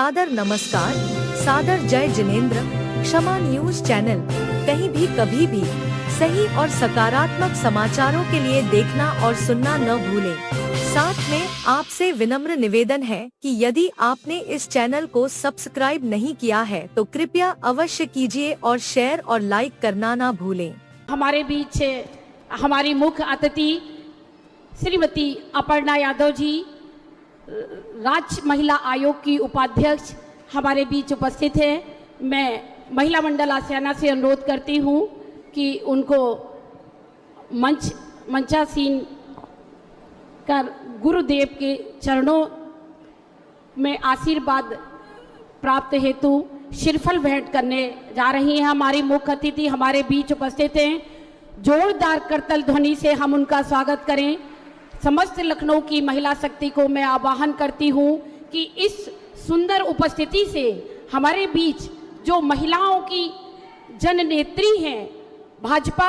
सादर नमस्कार, सादर जय जिनेंद्र। क्षमा न्यूज चैनल कहीं भी कभी भी सही और सकारात्मक समाचारों के लिए देखना और सुनना न भूलें। साथ में आपसे विनम्र निवेदन है कि यदि आपने इस चैनल को सब्सक्राइब नहीं किया है तो कृपया अवश्य कीजिए और शेयर और लाइक करना ना भूलें। हमारे बीच हमारी मुख्य अतिथि श्रीमती अपर्णा यादव जी, राज्य महिला आयोग की उपाध्यक्ष हमारे बीच उपस्थित है। मैं महिला मंडल आसियाना से अनुरोध करती हूँ कि उनको मंचासीन कर गुरुदेव के चरणों में आशीर्वाद प्राप्त हेतु श्रीफल भेंट करने जा रही हैं। हमारी मुख्य अतिथि हमारे बीच उपस्थित हैं। जोरदार करतल ध्वनि से हम उनका स्वागत करें। समस्त लखनऊ की महिला शक्ति को मैं आह्वान करती हूँ कि इस सुंदर उपस्थिति से हमारे बीच जो महिलाओं की जननेत्री हैं, भाजपा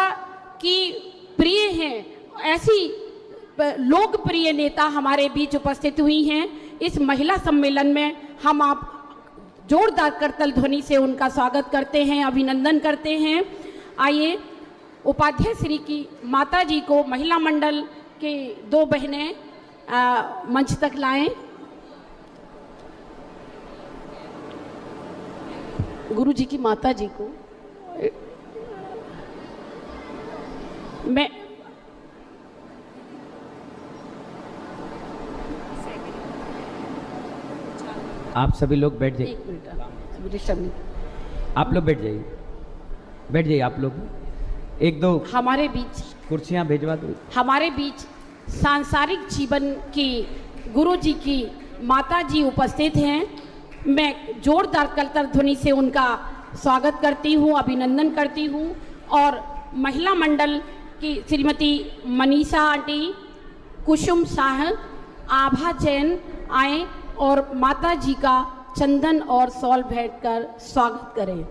की प्रिय हैं, ऐसी लोकप्रिय नेता हमारे बीच उपस्थित हुई हैं। इस महिला सम्मेलन में हम आप जोरदार करतल ध्वनि से उनका स्वागत करते हैं, अभिनंदन करते हैं। आइए उपाध्यक्ष श्री की माता जी को महिला मंडल के दो बहनें मंच तक लाएं। गुरु जी की माता जी को मैं आप सभी लोग बैठ जाइए। एक मिनट, आप लोग बैठ जाइए आप लोग। एक दो हमारे बीच कुर्सियां भेजवा दो। हमारे बीच सांसारिक जीवन की गुरु जी की माता जी उपस्थित हैं। मैं जोरदार करतल ध्वनि से उनका स्वागत करती हूँ, अभिनंदन करती हूँ। और महिला मंडल की श्रीमती मनीषा आंटी, कुसुम शाह, आभा जैन आए और माता जी का चंदन और सॉल भेंट कर स्वागत करें।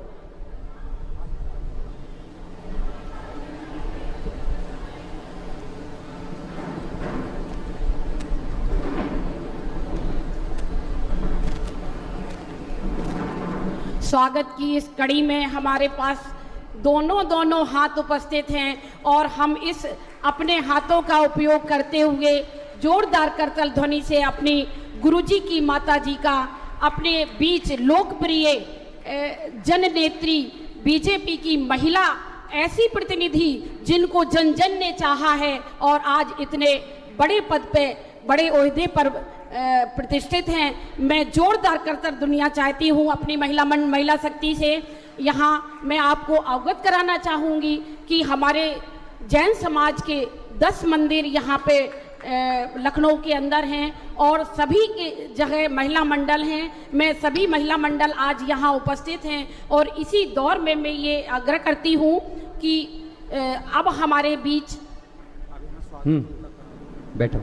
स्वागत की इस कड़ी में हमारे पास दोनों हाथ उपस्थित हैं और हम इस अपने हाथों का उपयोग करते हुए जोरदार करतल ध्वनि से अपनी गुरुजी की माता जी का अपने बीच लोकप्रिय जननेत्री, बीजेपी की महिला ऐसी प्रतिनिधि जिनको जन जन ने चाहा है और आज इतने बड़े पद पे, बड़े ओहदे पर प्रतिष्ठित हैं। मैं जोरदार करतल दुनिया चाहती हूँ अपनी महिला शक्ति से। यहाँ मैं आपको अवगत कराना चाहूँगी कि हमारे जैन समाज के 10 मंदिर यहाँ पे लखनऊ के अंदर हैं और सभी के जगह महिला मंडल हैं। मैं सभी महिला मंडल आज यहाँ उपस्थित हैं और इसी दौर में मैं ये आग्रह करती हूँ कि अब हमारे बीच बैठो।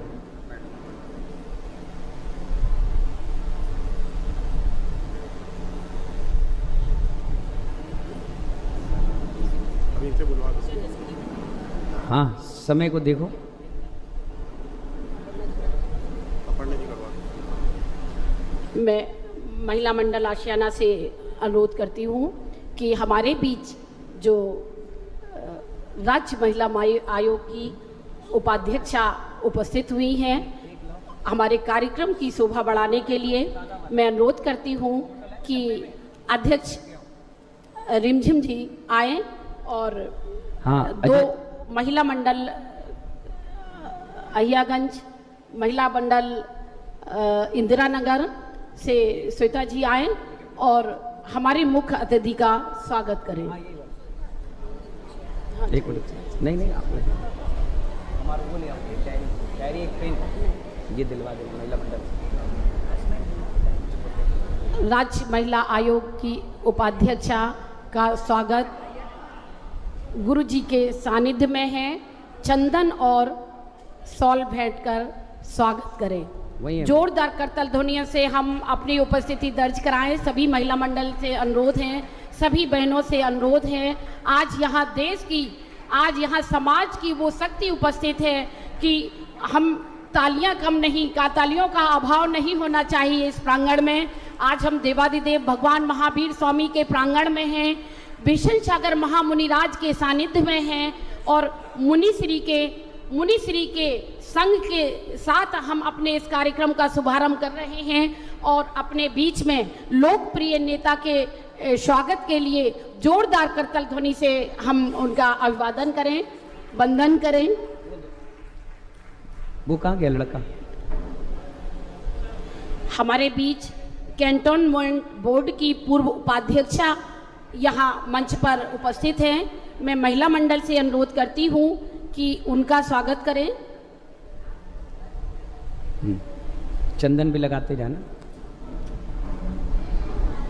हाँ, समय को देखो। मैं महिला मंडल आशियाना से अनुरोध करती हूँ कि हमारे बीच जो राज्य महिला आयोग की उपाध्यक्षा उपस्थित हुई हैं, हमारे कार्यक्रम की शोभा बढ़ाने के लिए मैं अनुरोध करती हूँ कि अध्यक्ष रिमझिम जी आए और दो महिला मंडल अहियागंज, महिला मंडल इंदिरा नगर से श्वेता जी आए और हमारी मुख्य अतिथि का स्वागत करें। एक मिनट, नहीं आप हमारा बोले डायरी एक पेन ये दिलवा दे। महिला मंडल राज्य महिला आयोग की उपाध्यक्षा का स्वागत गुरु जी के सानिध्य में है। चंदन और सॉल भेंट कर स्वागत करें। जोरदार करतल ध्वनियों से हम अपनी उपस्थिति दर्ज कराएं। सभी महिला मंडल से अनुरोध है, सभी बहनों से अनुरोध है। आज यहाँ देश की, आज यहाँ समाज की वो शक्ति उपस्थित है कि हम तालियां कम नहीं, तालियों का अभाव नहीं होना चाहिए इस प्रांगण में। आज हम देवादिदेव भगवान महावीर स्वामी के प्रांगण में हैं, भीषण सागर महामुनिराज के सानिध्य में हैं और मुनिश्री के संघ के साथ हम अपने इस कार्यक्रम का शुभारंभ कर रहे हैं और अपने बीच में लोकप्रिय नेता के स्वागत के लिए जोरदार करताल ध्वनि से हम उनका अभिवादन करें, वंदन करें। वो कहाँ गया लड़का? हमारे बीच कैंटोनमेंट बोर्ड की पूर्व उपाध्यक्षा यहाँ मंच पर उपस्थित हैं। मैं महिला मंडल से अनुरोध करती हूँ कि उनका स्वागत करें। चंदन भी लगाते जाना,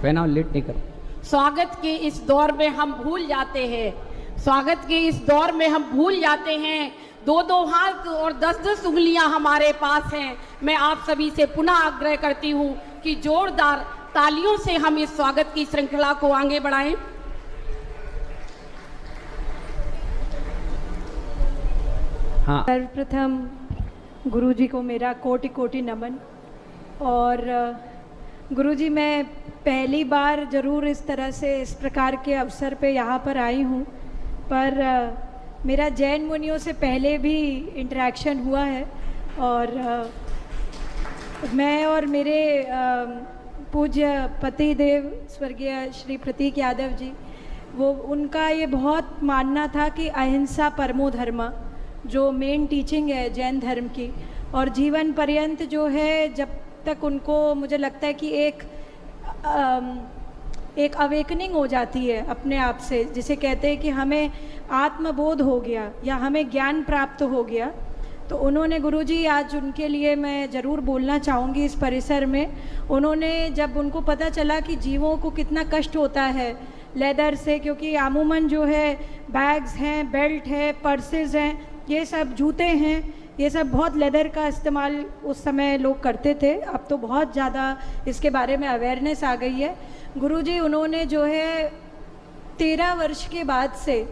पहनाओ, लेट नहीं करो। स्वागत के इस दौर में हम भूल जाते हैं, स्वागत के इस दौर में हम भूल जाते हैं, 2-2 हाथ और 10-10 उंगलियां हमारे पास हैं। मैं आप सभी से पुनः आग्रह करती हूं कि जोरदार तालियों से हम इस स्वागत की श्रृंखला को आगे बढ़ाएं। हाँ, सर्वप्रथम गुरुजी को मेरा कोटि कोटि नमन। और गुरुजी, मैं पहली बार ज़रूर इस तरह से इस प्रकार के अवसर पे यहाँ पर आई हूँ, पर मेरा जैन मुनियों से पहले भी इंटरेक्शन हुआ है और मैं और मेरे पूज्य पति देव स्वर्गीय श्री प्रतीक यादव जी, वो उनका ये बहुत मानना था कि अहिंसा परमो धर्म जो मेन टीचिंग है जैन धर्म की, और जीवन पर्यंत जो है, जब तक उनको मुझे लगता है कि एक अवेकनिंग हो जाती है अपने आप से, जिसे कहते हैं कि हमें आत्मबोध हो गया या हमें ज्ञान प्राप्त हो गया, तो उन्होंने गुरुजी, आज उनके लिए मैं ज़रूर बोलना चाहूँगी इस परिसर में। उन्होंने जब उनको पता चला कि जीवों को कितना कष्ट होता है लेदर से, क्योंकि अमूमन जो है बैग्स हैं, बेल्ट है, पर्सेस हैं, ये सब जूते हैं, ये सब बहुत लेदर का इस्तेमाल उस समय लोग करते थे। अब तो बहुत ज़्यादा इसके बारे में अवेयरनेस आ गई है। गुरुजी, उन्होंने जो है 13 वर्ष के बाद से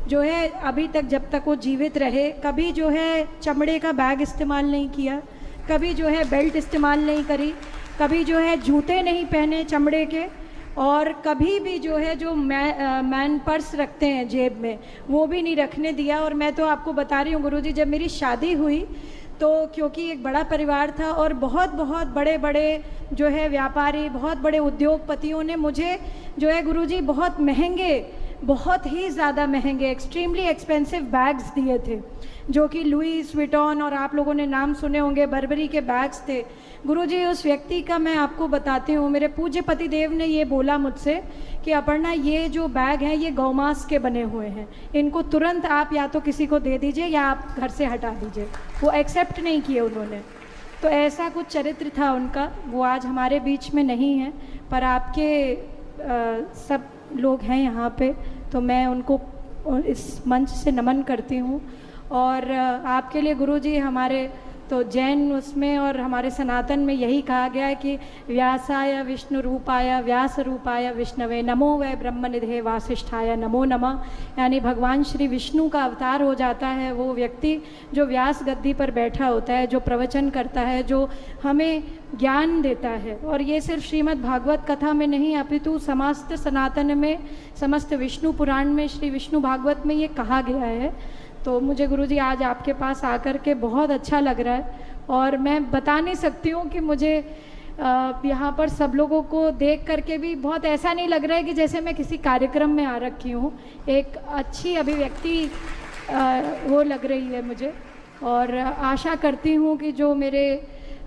जो है अभी तक, जब तक वो जीवित रहे, कभी जो है चमड़े का बैग इस्तेमाल नहीं किया, कभी जो है बेल्ट इस्तेमाल नहीं करी, कभी जो है जूते नहीं पहने चमड़े के, और कभी भी जो है जो मैन पर्स रखते हैं जेब में, वो भी नहीं रखने दिया। और मैं तो आपको बता रही हूँ गुरुजी, जब मेरी शादी हुई तो क्योंकि एक बड़ा परिवार था और बहुत बहुत बड़े बड़े जो है व्यापारी, बहुत बड़े उद्योगपतियों ने मुझे जो है गुरुजी बहुत महंगे, बहुत ही ज़्यादा महंगे, एक्सट्रीमली एक्सपेंसिव बैग्स दिए थे, जो कि लुईस विटॉन और आप लोगों ने नाम सुने होंगे, बर्बरी के बैग्स थे। गुरुजी, उस व्यक्ति का मैं आपको बताती हूँ, मेरे पूज्य पति देव ने ये बोला मुझसे कि अपर्णा, ये जो बैग हैं ये गौमांस के बने हुए हैं, इनको तुरंत आप या तो किसी को दे दीजिए या आप घर से हटा दीजिए। वो एक्सेप्ट नहीं किए उन्होंने। तो ऐसा कुछ चरित्र था उनका। वो आज हमारे बीच में नहीं है, पर आपके सब लोग हैं यहाँ पे, तो मैं उनको इस मंच से नमन करती हूँ। और आपके लिए गुरुजी, हमारे तो जैन उसमें और हमारे सनातन में यही कहा गया है कि व्यासाय विष्णु रूपाय व्यास रूपाय विष्णवे नमो वै ब्रह्मनिधे वासिष्ठाय नमो नमः। यानी भगवान श्री विष्णु का अवतार हो जाता है वो व्यक्ति जो व्यास गद्दी पर बैठा होता है, जो प्रवचन करता है, जो हमें ज्ञान देता है। और ये सिर्फ श्रीमद् भागवत कथा में नहीं, अपितु समस्त सनातन में, समस्त विष्णु पुराण में, श्री विष्णु भागवत में ये कहा गया है। तो मुझे गुरुजी आज आपके पास आकर के बहुत अच्छा लग रहा है, और मैं बता नहीं सकती हूँ कि मुझे यहाँ पर सब लोगों को देख करके भी बहुत ऐसा नहीं लग रहा है कि जैसे मैं किसी कार्यक्रम में आ रखी हूँ। एक अच्छी अभिव्यक्ति वो लग रही है मुझे, और आशा करती हूँ कि जो मेरे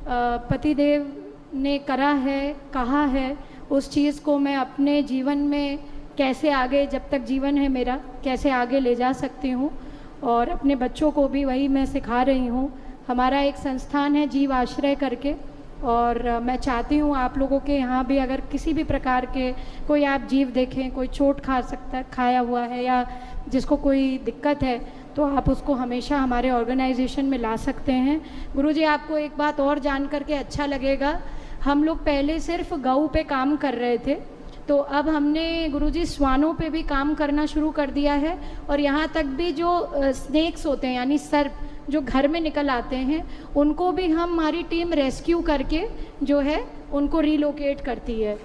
पतिदेव ने करा है, कहा है, उस चीज़ को मैं अपने जीवन में कैसे आगे, जब तक जीवन है मेरा, कैसे आगे ले जा सकती हूँ। और अपने बच्चों को भी वही मैं सिखा रही हूँ। हमारा एक संस्थान है जीव आश्रय करके, और मैं चाहती हूँ आप लोगों के यहाँ भी अगर किसी भी प्रकार के कोई आप जीव देखें, कोई चोट खाया हुआ है या जिसको कोई दिक्कत है, तो आप उसको हमेशा हमारे ऑर्गेनाइजेशन में ला सकते हैं। गुरुजी, आपको एक बात और जान करके अच्छा लगेगा, हम लोग पहले सिर्फ गऊ पे काम कर रहे थे, तो अब हमने गुरुजी श्वानों पे भी काम करना शुरू कर दिया है। और यहाँ तक भी जो स्नेक्स होते हैं, यानी सर्प, जो घर में निकल आते हैं उनको भी हमारी टीम रेस्क्यू करके जो है उनको रिलोकेट करती है।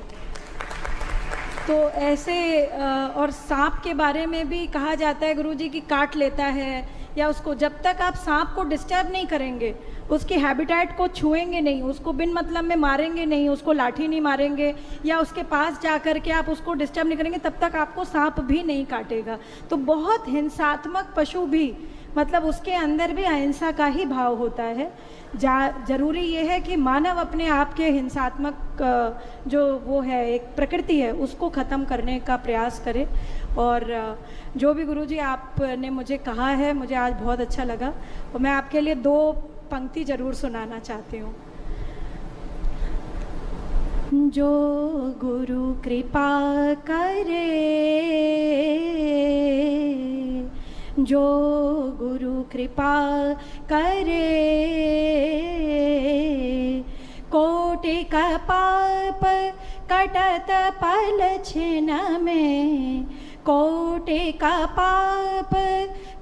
तो ऐसे और सांप के बारे में भी कहा जाता है गुरुजी कि काट लेता है, या उसको जब तक आप सांप को डिस्टर्ब नहीं करेंगे, उसके हैबिटेट को छुएंगे नहीं, उसको बिन मतलब में मारेंगे नहीं, उसको लाठी नहीं मारेंगे या उसके पास जा कर के आप उसको डिस्टर्ब नहीं करेंगे, तब तक आपको सांप भी नहीं काटेगा। तो बहुत हिंसात्मक पशु भी मतलब उसके अंदर भी अहिंसा का ही भाव होता है। ज़रूरी ये है कि मानव अपने आप के हिंसात्मक जो वो है एक प्रकृति है उसको ख़त्म करने का प्रयास करे। और जो भी गुरुजी आपने मुझे कहा है मुझे आज बहुत अच्छा लगा, और मैं आपके लिए 2 पंक्ति ज़रूर सुनाना चाहती हूँ। जो गुरु कृपा करे, जो गुरु कृपा करे, कोटि का पाप कटत पल छिन में, कोटि का पाप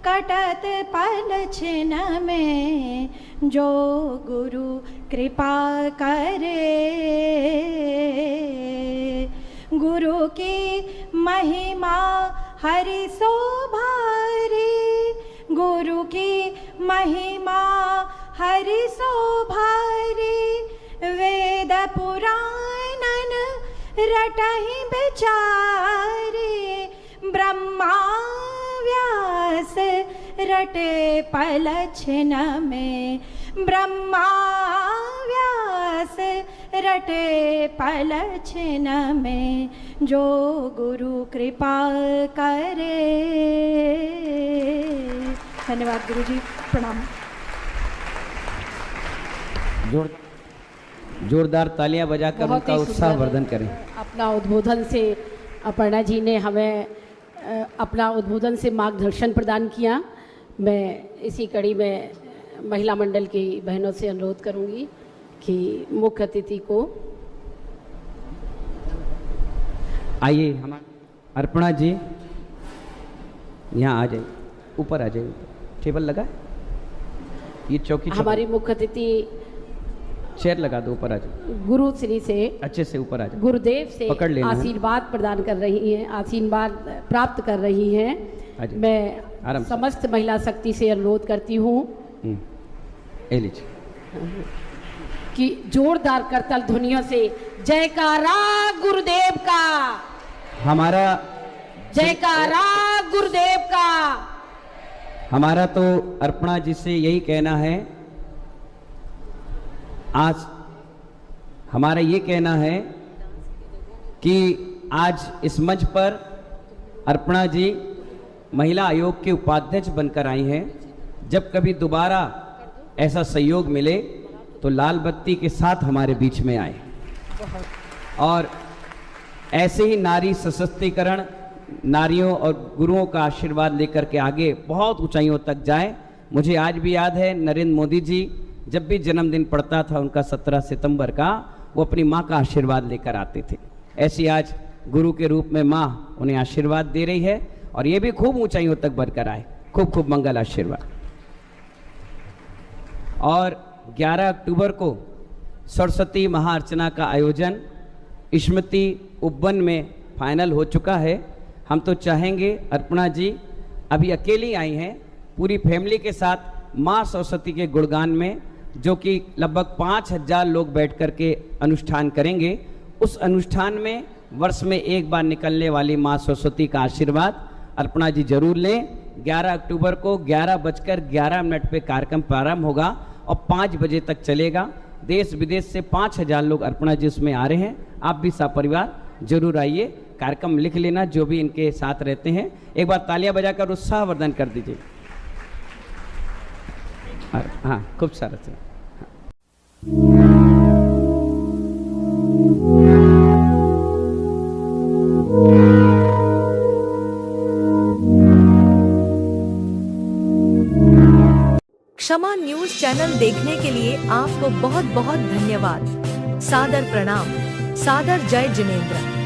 कटत पल छिन में, जो गुरु कृपा करे। गुरु की महिमा हरि शोभारी, गुरु की महिमा हरि शोभारी, वेद पुराणन रटहि बिचारे, ब्रह्मा व्यास रटे पल छिन में, ब्रह्मा व्यास रटे पल छिन में, जो गुरु कृपा करे। धन्यवाद गुरुजी, प्रणाम। जोरदार तालियां बजाकर बहुत उनका ही उत्साह सुंदर वर्धन करें। अपना उद्बोधन से अपर्णा जी ने हमें अपना उद्बोधन से मार्गदर्शन प्रदान किया। मैं इसी कड़ी में महिला मंडल की बहनों से अनुरोध करूंगी कि मुख्य अतिथि को आइए, हमारे अर्पणा जी यहाँ आ जाइए, ऊपर आ जाइए, टेबल लगा है, ये चौकी हमारी मुख्य अतिथि चेयर लगा दो, ऊपर आ जाइए, गुरु श्री से अच्छे से ऊपर आ जाइए, गुरुदेव से पकड़ लेना है। आशीर्वाद प्रदान कर रही हैं, आशीर्वाद प्राप्त कर रही हैं। मैं आराम से। समस्त महिला शक्ति से अनुरोध करती हूँ ए लीजिए कि जोरदार करतल ध्वनियों से जयकारा गुरुदेव का, हमारा जयकारा गुरुदेव का। हमारा तो अर्पणा जी से यही कहना है, आज हमारा ये कहना है कि आज इस मंच पर अर्पणा जी महिला आयोग के उपाध्यक्ष बनकर आई हैं। जब कभी दोबारा ऐसा सहयोग मिले तो लाल बत्ती के साथ हमारे बीच में आए और ऐसे ही नारी सशक्तिकरण, नारियों और गुरुओं का आशीर्वाद लेकर के आगे बहुत ऊंचाइयों तक जाए। मुझे आज भी याद है नरेंद्र मोदी जी जब भी जन्मदिन पड़ता था उनका 17 सितंबर का, वो अपनी माँ का आशीर्वाद लेकर आते थे। ऐसी आज गुरु के रूप में माँ उन्हें आशीर्वाद दे रही है और ये भी खूब ऊंचाइयों तक बढ़कर आए। खूब खूब मंगल आशीर्वाद। और 11 अक्टूबर को सरस्वती महाअर्चना का आयोजन स्मृति उपवन में फाइनल हो चुका है। हम तो चाहेंगे, अर्पणा जी अभी अकेली आई हैं, पूरी फैमिली के साथ माँ सरस्वती के गुणगान में, जो कि लगभग 5000 लोग बैठ कर के अनुष्ठान करेंगे। उस अनुष्ठान में वर्ष में एक बार निकलने वाली माँ सरस्वती का आशीर्वाद अर्पणा जी जरूर लें। 11 अक्टूबर को 11:11 पे कार्यक्रम प्रारंभ होगा और 5 बजे तक चलेगा। देश विदेश से 5000 लोग अर्पणा जी उसमें आ रहे हैं। आप भी सपरिवार जरूर आइए, कार्यक्रम लिख लेना जो भी इनके साथ रहते हैं। एक बार तालियां बजाकर उत्साह वर्धन कर दीजिए। हाँ, खूब सारा से क्षमा न्यूज चैनल देखने के लिए आपको बहुत बहुत धन्यवाद। सादर प्रणाम, सादर जय जिनेंद्र।